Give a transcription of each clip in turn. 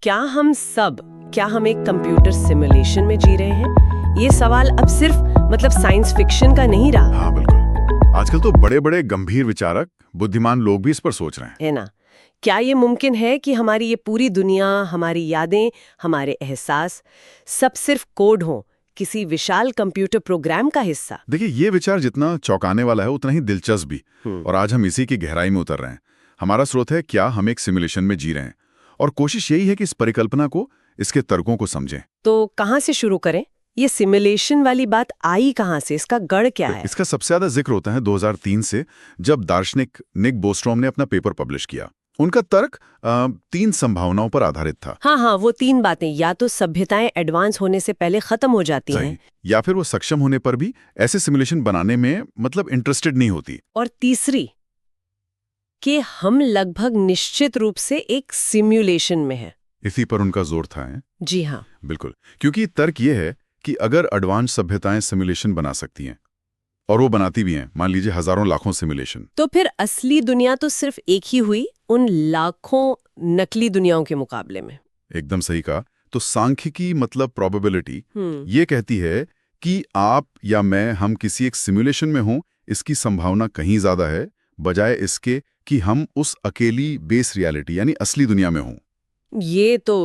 क्या हम एक कंप्यूटर सिमुलेशन में जी रहे हैं? ये सवाल अब सिर्फ साइंस फिक्शन का नहीं रहा हाँ बिल्कुल। आजकल तो बड़े बड़े गंभीर विचारक, बुद्धिमान लोग भी इस पर सोच रहे हैं। है ना। क्या ये मुमकिन है कि हमारी ये पूरी दुनिया, हमारी यादें, हमारे एहसास सब सिर्फ कोड हो, किसी विशाल कंप्यूटर प्रोग्राम का हिस्सा? देखिए, ये विचार जितना चौंकाने वाला है उतना ही दिलचस्प भी। और आज हम इसी की गहराई में उतर रहे हैं। हमारा स्रोत है क्या हम एक सिमुलेशन में जी रहे हैं, और कोशिश यही है कि इस परिकल्पना को, इसके तर्कों को समझें। तो कहाँ से शुरू करें? ये सिमुलेशन वाली बात आई कहाँ से? इसका गढ़ क्या है? इसका सबसे ज्यादा जिक्र होता है 2003 से, जब दार्शनिक निक बोस्ट्रोम ने अपना पेपर पब्लिश किया। उनका तर्क 3 संभावनाओं पर आधारित था। हाँ, वो 3 बातें, या तो सभ्यताएं एडवांस होने से पहले खत्म हो जाती हैं, या फिर वो सक्षम होने पर भी ऐसे सिमुलेशन बनाने में इंटरेस्टेड नहीं होती, और तीसरी कि हम लगभग निश्चित रूप से एक सिमुलेशन में हैं। इसी पर उनका जोर था। जी हाँ, बिल्कुल, क्योंकि तर्क ये है कि अगर एडवांस सभ्यताएं सिमुलेशन बना सकती हैं, और वो बनाती भी हैं, मान लीजिए हजारों लाखों सिमुलेशन, तो फिर असली दुनिया तो सिर्फ एक ही हुई उन लाखों नकली दुनियाओं के मुकाबले में। एकदम सही कहा। तो सांख्यिकी प्रोबेबिलिटी ये कहती है कि आप या मैं, हम किसी एक सिमुलेशन में हों, इसकी संभावना कहीं ज्यादा है, बजाय इसके कि हम उस अकेली बेस रियलिटी यानी असली दुनिया में हों। ये तो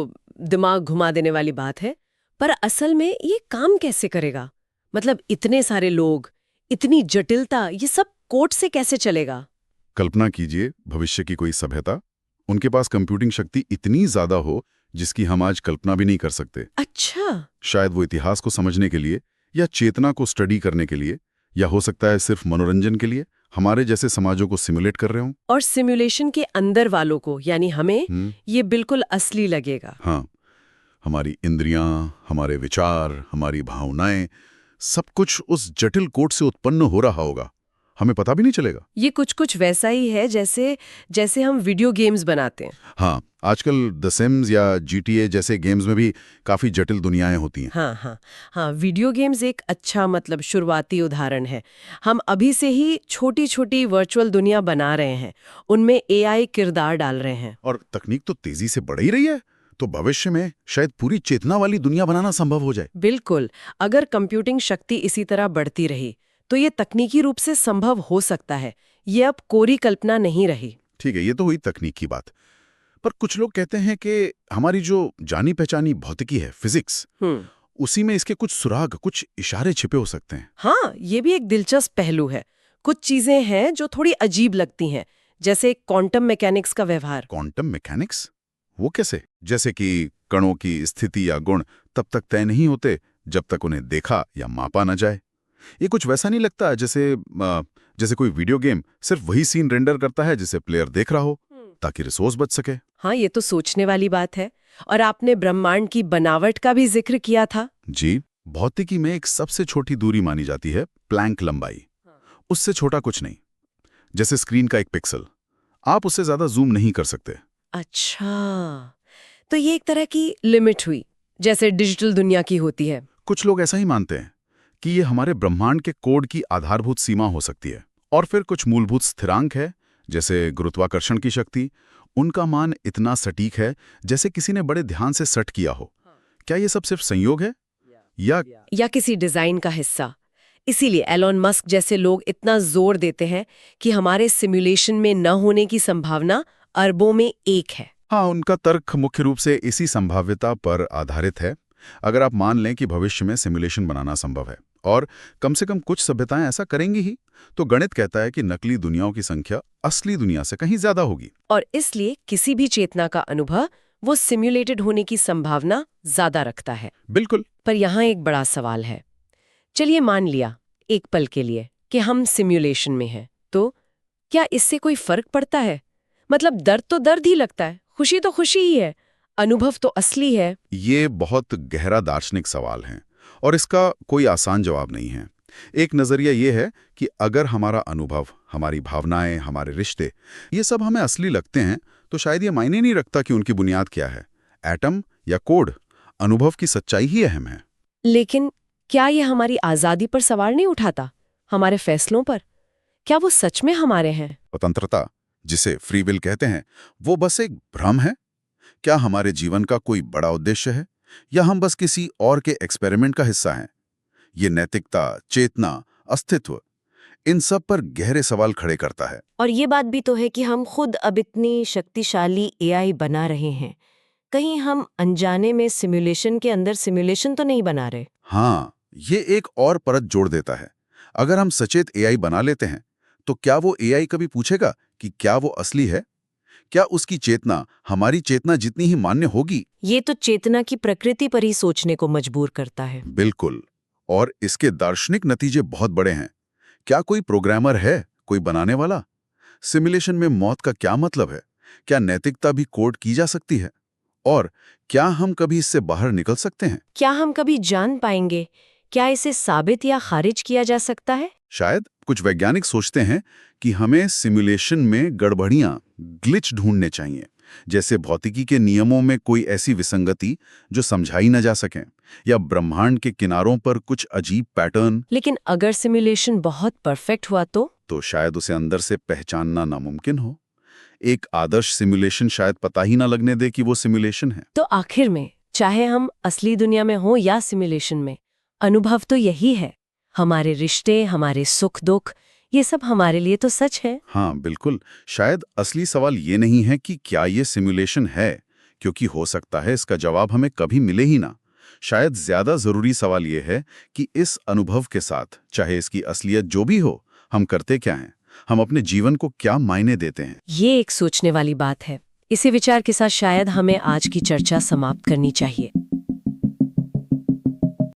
दिमाग घुमा देने वाली बात है। पर असल में ये काम कैसे करेगा? इतने सारे लोग, इतनी जटिलता, ये सब कोड से कैसे चलेगा? कल्पना कीजिए भविष्य की कोई सभ्यता, उनके पास कंप्यूटिंग शक्ति इतनी ज्यादा हो जिसकी हम आज कल्पना भी नहीं कर सकते। अच्छा। शायद वो इतिहास को समझने के लिए, या चेतना को स्टडी करने के लिए, या हो सकता है सिर्फ मनोरंजन के लिए हमारे जैसे समाजों को सिमुलेट कर रहे हों। और सिमुलेशन के अंदर वालों को, यानी हमें, ये बिल्कुल असली लगेगा। हाँ, हमारी इंद्रियां, हमारे विचार, हमारी भावनाएं, सब कुछ उस जटिल कोड से उत्पन्न हो रहा होगा, हमें पता भी नहीं चलेगा। ये कुछ वैसा ही है जैसे हम वीडियो गेम्स बनाते हैं। हाँ, आजकल द सिम्स या GTA जैसे गेम्स में भी काफी जटिल दुनियाएं होती हैं। हाँ, वीडियो गेम्स एक अच्छा शुरुआती उदाहरण है। हम अभी से ही छोटी छोटी वर्चुअल दुनिया बना रहे हैं, उनमें AI किरदार डाल रहे हैं। और तकनीक तो तेजी से बढ़ ही रही है, तो भविष्य में शायद पूरी चेतना वाली दुनिया बनाना संभव हो जाए। बिल्कुल, अगर कंप्यूटिंग शक्ति इसी तरह बढ़ती रही तो ये तकनीकी रूप से संभव हो सकता है। ये अब कोरी कल्पना नहीं रही। ठीक है, ये तो हुई तकनीक की बात। पर कुछ लोग कहते हैं कि हमारी जो जानी पहचानी भौतिकी है, फिजिक्स, उसी में इसके कुछ सुराग, कुछ इशारे छिपे हो सकते हैं। हाँ, ये भी एक दिलचस्प पहलू है। कुछ चीजें हैं जो थोड़ी अजीब लगती हैं, जैसे क्वांटम मैकेनिक्स का व्यवहार। Quantum mechanics? वो कैसे? जैसे कि कणों की स्थिति या गुण तब तक तय नहीं होते जब तक उन्हें देखा या मापा न जाए। ये कुछ वैसा नहीं लगता जैसे कोई वीडियो गेम सिर्फ वही सीन रेंडर करता है जिसे प्लेयर देख रहा हो, ताकि रिसोर्स बच सके। हाँ, ये तो सोचने वाली बात है। और आपने ब्रह्मांड की बनावट का भी जिक्र किया था। जी, भौतिकी में एक सबसे छोटी दूरी मानी जाती है प्लैंक लंबाई। उससे छोटा कुछ नहीं, जैसे स्क्रीन का एक पिक्सल, आप उससे ज्यादा जूम नहीं कर सकते। अच्छा, तो ये एक तरह की लिमिट हुई, जैसे डिजिटल दुनिया की होती है। कुछ लोग ऐसा ही मानते हैं कि ये हमारे ब्रह्मांड के कोड की आधारभूत सीमा हो सकती है। और फिर कुछ मूलभूत स्थिरांक है, जैसे गुरुत्वाकर्षण की शक्ति, उनका मान इतना सटीक है जैसे किसी ने बड़े ध्यान से सेट किया हो। क्या ये सब सिर्फ संयोग है या किसी डिजाइन का हिस्सा? इसीलिए एलोन मस्क जैसे लोग इतना जोर देते हैं कि हमारे सिमुलेशन में न होने की संभावना अरबों में एक है। हाँ, उनका तर्क मुख्य रूप से इसी संभाव्यता पर आधारित है। अगर आप मान लें कि भविष्य में सिमुलेशन बनाना संभव है, और कम से कम कुछ सभ्यताएं ऐसा करेंगी ही, तो गणित कहता है कि नकली दुनियाओं की संख्या असली दुनिया से कहीं ज्यादा होगी। और इसलिए किसी भी चेतना का अनुभव वो सिम्युलेटेड होने की संभावना ज्यादा रखता है। बिल्कुल। पर यहाँ एक बड़ा सवाल है। चलिए मान लिया एक पल के लिए कि हम सिम्युलेशन में हैं, तो क्या इससे कोई फर्क पड़ता है? दर्द तो दर्द ही लगता है, खुशी तो खुशी ही है, अनुभव तो असली है। ये बहुत गहरा दार्शनिक सवाल है, और इसका कोई आसान जवाब नहीं है। एक नजरिया ये है कि अगर हमारा अनुभव, हमारी भावनाएं, हमारे रिश्ते, ये सब हमें असली लगते हैं, तो शायद ये मायने नहीं रखता कि उनकी बुनियाद क्या है, एटम या कोड। अनुभव की सच्चाई ही अहम है। लेकिन क्या ये हमारी आजादी पर सवाल नहीं उठाता? हमारे फैसलों पर? क्या वो सच में हमारे हैं? स्वतंत्रता, जिसे फ्री विल कहते हैं, वो बस एक भ्रम है। क्या हमारे जीवन का कोई बड़ा उद्देश्य है या हम बस किसी और के एक्सपेरिमेंट का हिस्सा हैं? ये नैतिकता, चेतना, अस्तित्व, इन सब पर गहरे सवाल खड़े करता है। और ये बात भी तो है कि हम खुद अब इतनी शक्तिशाली एआई बना रहे हैं, कहीं हम अनजाने में सिमुलेशन के अंदर सिमुलेशन तो नहीं बना रहे। हाँ, ये एक और परत जोड़ देता है। अगर हम सचेत एआई बना लेते हैं, तो क्या वो एआई कभी पूछेगा कि क्या वो असली है? क्या उसकी चेतना हमारी चेतना जितनी ही मान्य होगी? ये तो चेतना की प्रकृति पर ही सोचने को मजबूर करता है। बिल्कुल। और इसके दार्शनिक नतीजे बहुत बड़े हैं। क्या कोई प्रोग्रामर है, कोई बनाने वाला? सिमुलेशन में मौत का क्या मतलब है? क्या नैतिकता भी कोड की जा सकती है? और क्या हम कभी इससे बाहर निकल सकते हैं? क्या हम कभी जान पाएंगे? क्या इसे साबित या खारिज किया जा सकता है? शायद कुछ वैज्ञानिक सोचते हैं कि हमें सिमुलेशन में गड़बड़ियां, ग्लिच ढूंढने चाहिए, जैसे भौतिकी के नियमों में कोई ऐसी विसंगति जो समझाई न जा सके, या ब्रह्मांड के किनारों पर कुछ अजीब पैटर्न। लेकिन अगर सिमुलेशन बहुत परफेक्ट हुआ तो शायद उसे अंदर से पहचानना नामुमकिन हो। एक आदर्श सिमुलेशन शायद पता ही ना लगने दे कि वो सिमुलेशन है। तो आखिर में, चाहे हम असली दुनिया में हों या सिमुलेशन में, अनुभव तो यही है। हमारे रिश्ते, हमारे सुख दुख, ये सब हमारे लिए तो सच है। हाँ बिल्कुल। शायद असली सवाल ये नहीं है कि क्या ये सिमुलेशन है, क्योंकि हो सकता है इसका जवाब हमें कभी मिले ही ना। शायद ज्यादा जरूरी सवाल ये है कि इस अनुभव के साथ, चाहे इसकी असलियत जो भी हो, हम करते क्या हैं, हम अपने जीवन को क्या मायने देते हैं। ये एक सोचने वाली बात है। इसी विचार के साथ शायद हमें आज की चर्चा समाप्त करनी चाहिए।